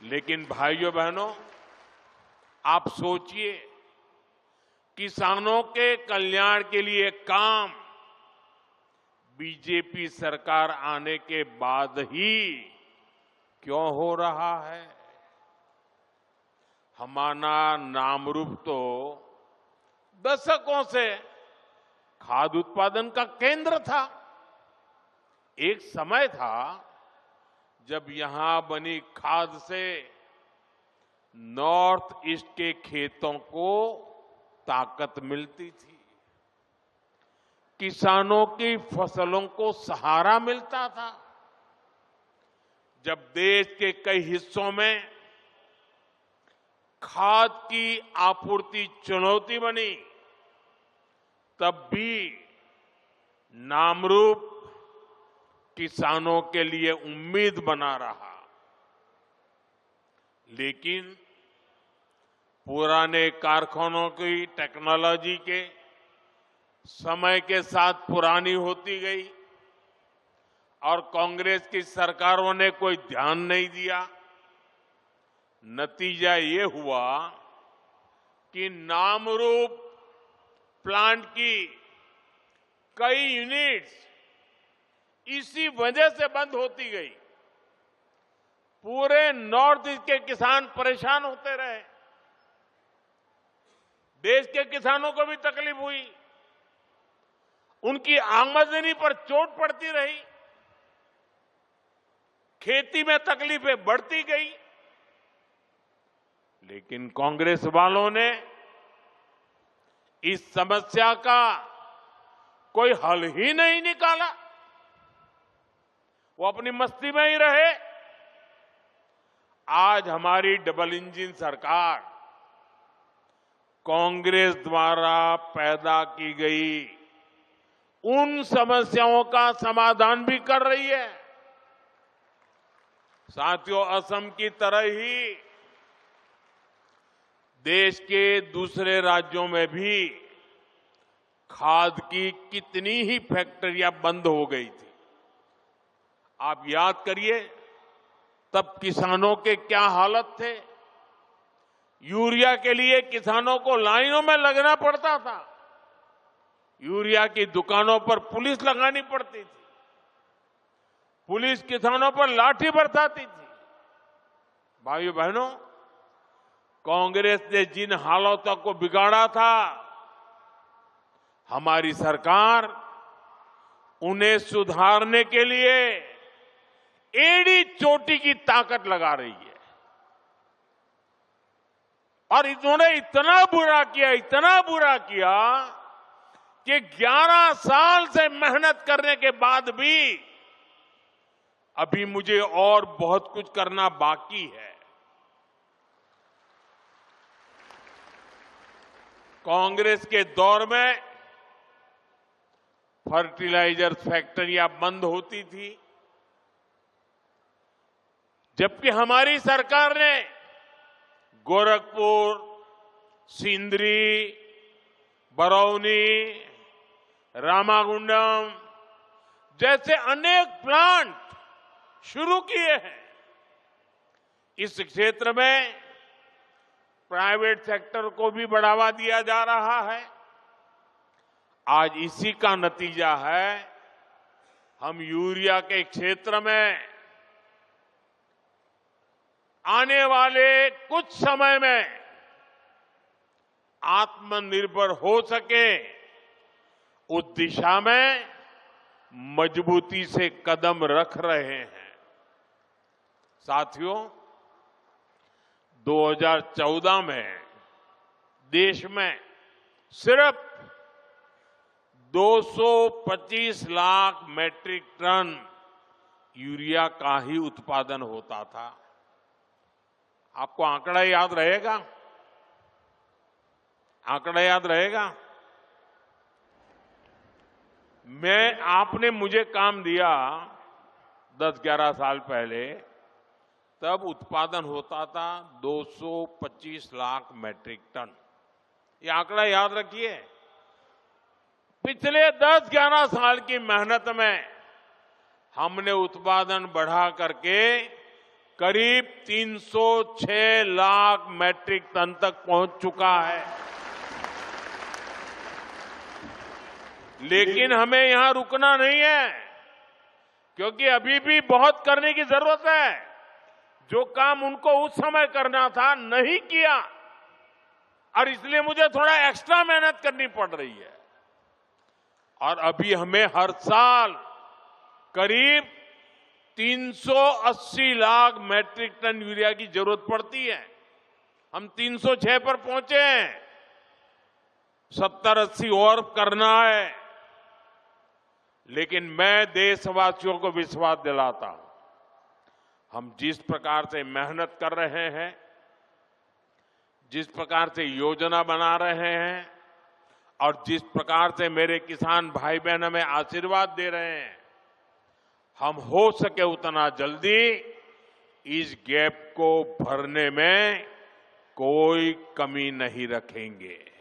लेकिन भाइयों बहनों, आप सोचिए, किसानों के कल्याण के लिए काम बीजेपी सरकार आने के बाद ही क्यों हो रहा है? हमारा नामरूप तो दशकों से खाद्य उत्पादन का केंद्र था। एक समय था जब यहां बनी खाद से नॉर्थ ईस्ट के खेतों को ताकत मिलती थी, किसानों की फसलों को सहारा मिलता था। जब देश के कई हिस्सों में खाद की आपूर्ति चुनौती बनी, तब भी नामरूप किसानों के लिए उम्मीद बना रहा। लेकिन पुराने कारखानों की टेक्नोलॉजी के समय के साथ पुरानी होती गई और कांग्रेस की सरकारों ने कोई ध्यान नहीं दिया। नतीजा ये हुआ कि नामरूप प्लांट की कई यूनिट्स इसी वजह से बंद होती गई। पूरे नॉर्थ ईस्ट के किसान परेशान होते रहे, देश के किसानों को भी तकलीफ हुई, उनकी आमदनी पर चोट पड़ती रही, खेती में तकलीफें बढ़ती गई। लेकिन कांग्रेस वालों ने इस समस्या का कोई हल ही नहीं निकाला। वो अपनी मस्ती में ही रहे। आज हमारी डबल इंजन सरकार कांग्रेस द्वारा पैदा की गई उन समस्याओं का समाधान भी कर रही है। साथियों, असम की तरह ही देश के दूसरे राज्यों में भी खाद की कितनी ही फैक्ट्रियां बंद हो गई थी। आप याद करिए, तब किसानों के क्या हालत थे। यूरिया के लिए किसानों को लाइनों में लगना पड़ता था, यूरिया की दुकानों पर पुलिस लगानी पड़ती थी, पुलिस किसानों पर लाठी बरसाती थी। भाइयों बहनों, कांग्रेस ने जिन हालातों को बिगाड़ा था, हमारी सरकार उन्हें सुधारने के लिए एड़ी चोटी की ताकत लगा रही है। और इन्होंने इतना बुरा किया कि 11 साल से मेहनत करने के बाद भी अभी मुझे और बहुत कुछ करना बाकी है। कांग्रेस के दौर में फर्टिलाइजर फैक्ट्रियां बंद होती थी, जबकि हमारी सरकार ने गोरखपुर, सिंदरी, बरौनी, रामागुंडम जैसे अनेक प्लांट शुरू किए हैं। इस क्षेत्र में प्राइवेट सेक्टर को भी बढ़ावा दिया जा रहा है। आज इसी का नतीजा है, हम यूरिया के क्षेत्र में आने वाले कुछ समय में आत्मनिर्भर हो सके, उस दिशा में मजबूती से कदम रख रहे हैं। साथियों, 2014 में देश में सिर्फ 225 लाख मैट्रिक टन यूरिया का ही उत्पादन होता था। आपको आंकड़ा याद रहेगा? आंकड़ा याद रहेगा? आपने मुझे काम दिया 10-11 साल पहले, तब उत्पादन होता था 225 लाख मैट्रिक टन। ये आंकड़ा याद रखिए। पिछले 10-11 साल की मेहनत में हमने उत्पादन बढ़ा करके करीब 306 लाख मैट्रिक टन तक पहुंच चुका है। लेकिन हमें यहां रुकना नहीं है, क्योंकि अभी भी बहुत करने की जरूरत है। जो काम उनको उस समय करना था नहीं किया, और इसलिए मुझे थोड़ा एक्स्ट्रा मेहनत करनी पड़ रही है। और अभी हमें हर साल करीब 380 लाख मैट्रिक टन यूरिया की जरूरत पड़ती है। हम 306 पर पहुंचे हैं, 70-80 और करना है। लेकिन मैं देशवासियों को विश्वास दिलाता हूं, हम जिस प्रकार से मेहनत कर रहे हैं, जिस प्रकार से योजना बना रहे हैं, और जिस प्रकार से मेरे किसान भाई बहन हमें आशीर्वाद दे रहे हैं, हम हो सके उतना जल्दी इस गैप को भरने में कोई कमी नहीं रखेंगे।